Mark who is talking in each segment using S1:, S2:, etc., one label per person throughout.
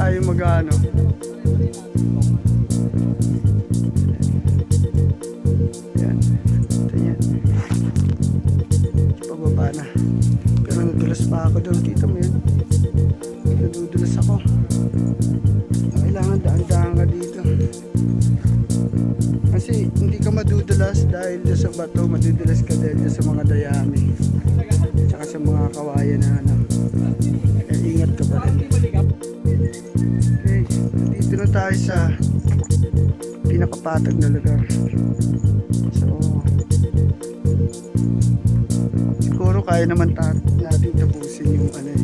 S1: tayo mag-ano. Yan. Ito yan. Pababa na. Pero nadulas pa ako doon. Kita mo yan. Nadudulas ako. Kailangan daan-daan ka dito. Kasi hindi ka madudulas dahil sa bato. Madudulas ka dahil sa mga dayami. Tsaka sa mga kawayan na ano. Kaya ingat ka pa rin. Okay. Dito na tayo sa pinakapatag na lugar. So siguro kaya naman natin tapusin yung ano eh,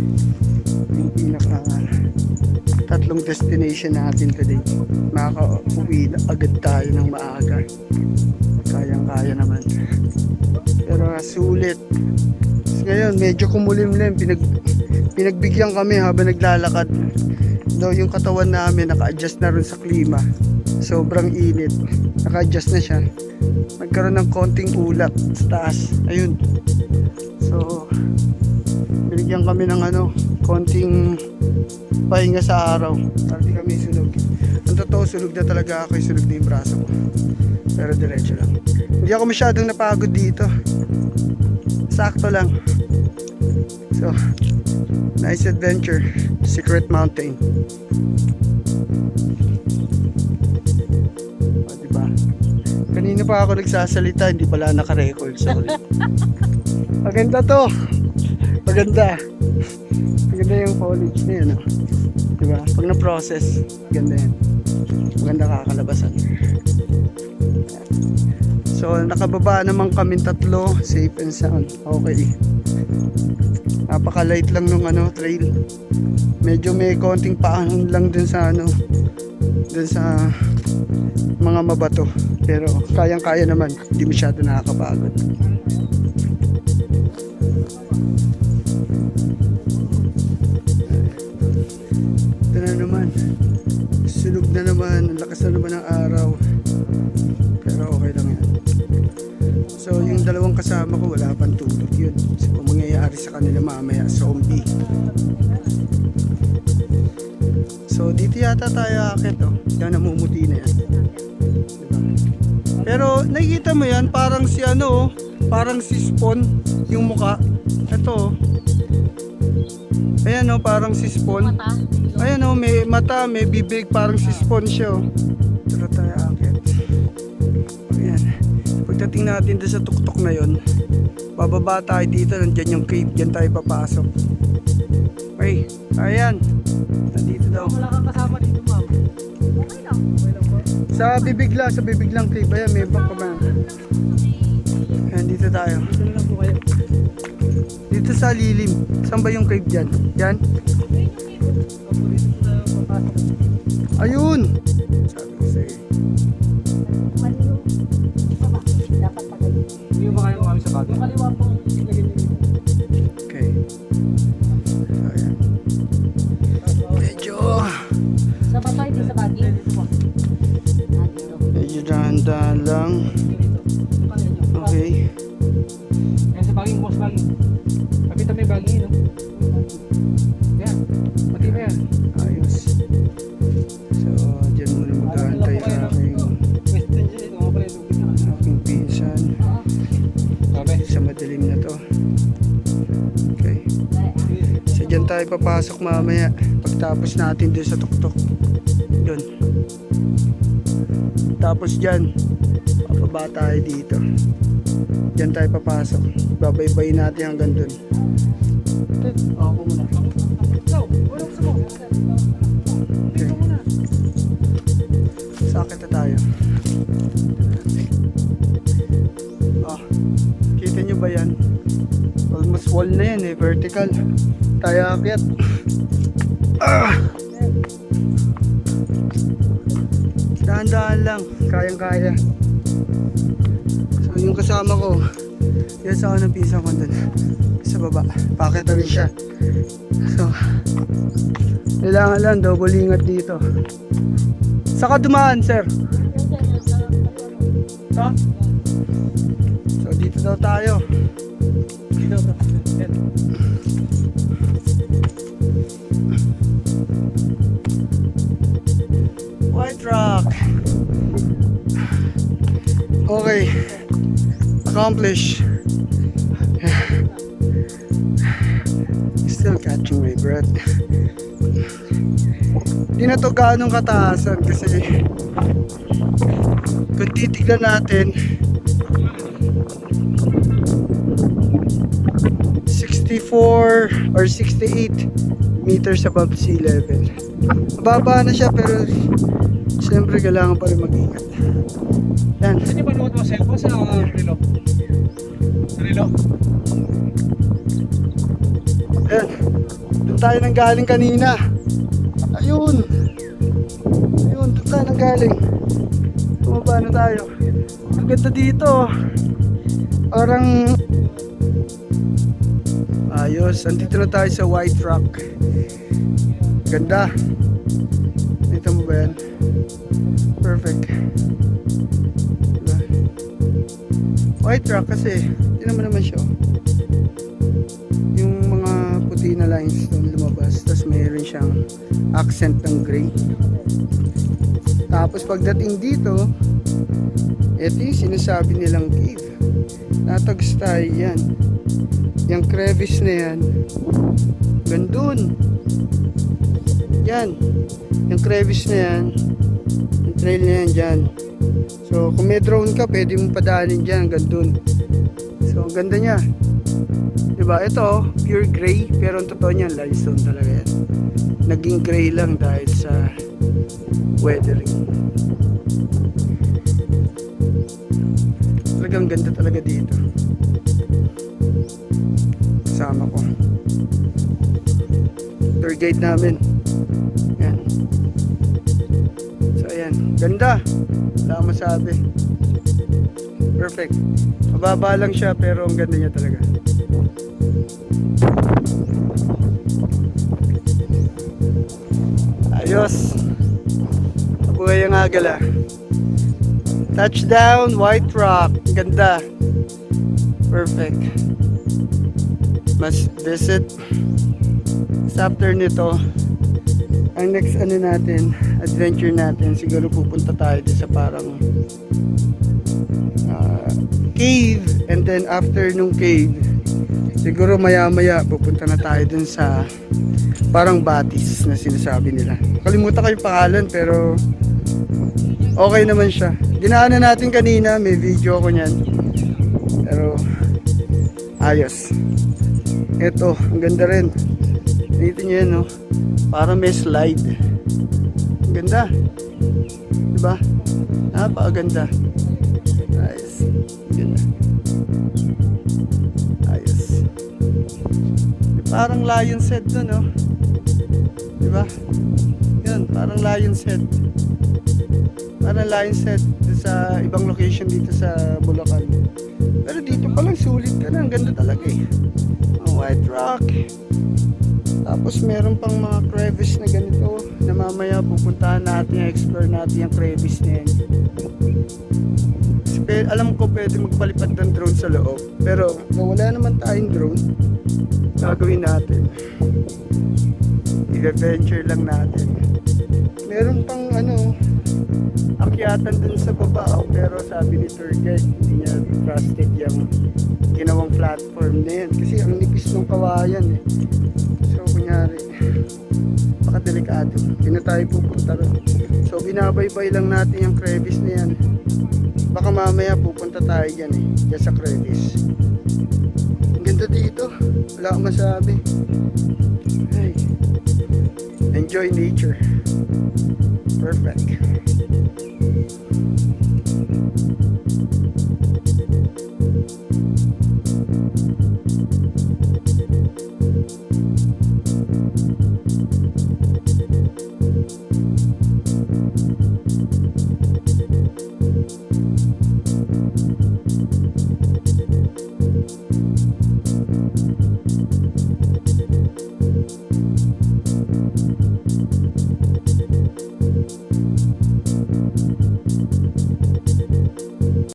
S1: yung pinaka tatlong destination natin today. Makaka-uwi na agad tayo ng maaga. Kayang-kaya naman. Pero sulit. Ngayon medyo kumulimlim. Pinagbigyan kami habang naglalakad. Daw yung katawan namin naka-adjust na rin sa klima. Sobrang init. Naka-adjust na siya. Nagkaroon ng konting ulap sa taas. Ayun. So binigyan kami ng ano, konting pahinga sa araw. Para di kami sunog. Ang totoo, sunog na talaga ako. Sunog na yung braso ko. Pero diretso lang. Hindi ako masyadong napagod dito. Sakto lang. So, nice adventure. Secret Mountain. O, diba? Kanina pa ako nagsasalita, hindi pala naka-record. Sorry. Maganda to. Maganda. Maganda yung foliage na yun. Diba? Pag na-process, maganda yan. Maganda kakalabasan. So, nakababa naman kami tatlo. Safe and sound. Okay. Napaka-light lang nung ano, trail. Medyo may konting paahon lang dun sa ano, dun sa mga mabato. Pero kayang-kaya naman. Hindi masyado nakakapagod. Ito na naman. Sunog na naman. Ang lakas na naman ng araw. Pero okay lang yan. So yung dalawang kasama ko wala pang tulog yun. Kasi kung mangyayari sa kanila mamaya, zombie. So dito yata tayo akit oh. Yan, namumuti na yan. Diba? Pero nakikita mo yan, parang si ano, parang si Spawn yung muka. Ito oh. Ayan oh, parang si Spawn. Ayan oh, may mata, may bibig, parang si Spawn siya oh. Tara tayo akit. Ayan. Pagdating natin doon sa tuktok na yon, bababa tayo dito, nandiyan yung cave, dyan tayo papasok. Okay, ayan. Nandito daw.
S2: Wala kang kasama dito, ma'am. Okay lang. Okay lang po.
S1: Sa bibig lang cave. Ayan, may bang pa. Ayan, dito tayo.
S2: Dito na lang po kayo.
S1: Dito sa lilim. Saan ba yung cave dyan? Yan?
S2: Opo, dito sa papasok.
S1: Ayun! Sabi ko sa'yo.
S2: Hindi ba kayo kami sa bagay? Yung kaliwa po.
S1: Okay. Ayan. Medyo
S3: Sa bato, hindi sa bagay.
S1: medyo dahan-dahan lang. Okay.
S2: Yan sa bagay, boss bagay. Kapita may bagay, no? Yan. Pati ba yan?
S1: Ayos. So, dyan muna mag-aantay aking
S2: Western dyan ito. Mga pala yung tubig na.
S1: aking pinsan
S2: Sabi.
S1: sa madilim na to. Okay. So dyan tayo papasok mamaya pagtapos natin doon sa tuktok. Doon. Tapos dyan papaba tayo dito. Dyan tayo papasok. Babaybayin natin hanggang doon. Ako muna.
S2: Ikaw, wala gusto mo. Dito muna.
S1: Sakit na tayo. Ah, kita nyo ba yan? Almost wall na yan eh, vertical. Tayo akyat. Ah! Dahan-dahan lang, kayang-kaya. So yung kasama ko, yan sa ng pinsan ko dun, sa baba, pakit na rin siya. So kailangan lang double ingat dito. Saka dumaan, sir. Ha? So dito daw tayo.
S2: Dito, bro. Yan.
S1: Okay. Accomplish. Still catching my breath. Hindi na to gaanong kataasan kasi kung titignan natin 64 or 68 meters above sea level. Mababa na siya pero siyempre kailangan pa rin mag-ingat. Yan.
S2: Saan yung manuot mo cellphone sa relo? Sa relo?
S1: Ayan. Doon tayo nang galing kanina. Ayun. Ayun, doon tayo nang galing. Bumaba na tayo. Ang ganda dito. Parang ayos. Andito na tayo sa White Rock. Ganda. Dito mo ba yan? Perfect. Diba? White Rock kasi hindi naman siya. Yung mga puti na lines doon lumabas. Tapos mayroon siyang accent ng gray. Tapos pagdating dito, ito yung sinasabi nilang cave. Natagos tayo yan. Yung crevice na yan. Gandun. Yan. Yung crevice na yan. Yung trail na yan dyan. So kung may drone ka, pwede mo padaanin dyan. Gandun. So ang ganda niya. Diba? Ito, pure gray. Pero ang totoo niyan, limestone talaga yan. Naging gray lang dahil sa weathering. Talagang ganda talaga dito. Kasama ko. Tour guide namin. Yan. So ayan. Ganda. Wala akong masabi. Perfect. Mababa lang siya pero ang ganda niya talaga. Ayos. Mabuhay ang agala. Touchdown, White Rock. Ganda. Perfect. Must visit. Sa after nito, ang next adventure natin, siguro pupunta tayo din sa parang cave. And then after nung cave, siguro maya-maya pupunta na tayo dun sa parang batis na sinasabi nila. Kalimutan ko yung pangalan pero okay naman siya. Dinaanan natin kanina, may video ko niyan. Pero ayos. Ito, ang ganda rin. Dito nyo yan, no? Para may slide. Ang ganda. Diba? Napakaganda. Ayos. Ganda. Ayos. Parang lion's head doon, no? Diba? Yan, parang lion's head. Parang lion's head sa ibang location dito sa Bulacan. Pero dito palang sulit ka na. Ang ganda talaga eh. Ang White Rock. Tapos meron pang mga crevice na ganito na mamaya pupuntahan natin, explore natin yung crevice na yan. Alam ko pwede magpalipad ng drone sa loob. Pero kung wala naman tayong drone, gagawin natin. I-adventure lang natin. Meron pang akyatan dun sa baba. Pero sabi ni tour guide, hindi niya trusted yung ginawang platform na yan. Kasi ang nipis ng kawayan eh. So kunyari, baka delikado. Hindi na tayo pupunta rin. So binabaybay lang natin yung crevice na yan. Baka mamaya pupunta tayo dyan eh. Dyan sa crevice. Ang ganda dito. Wala akong masabi. Ay. Enjoy nature. Perfect.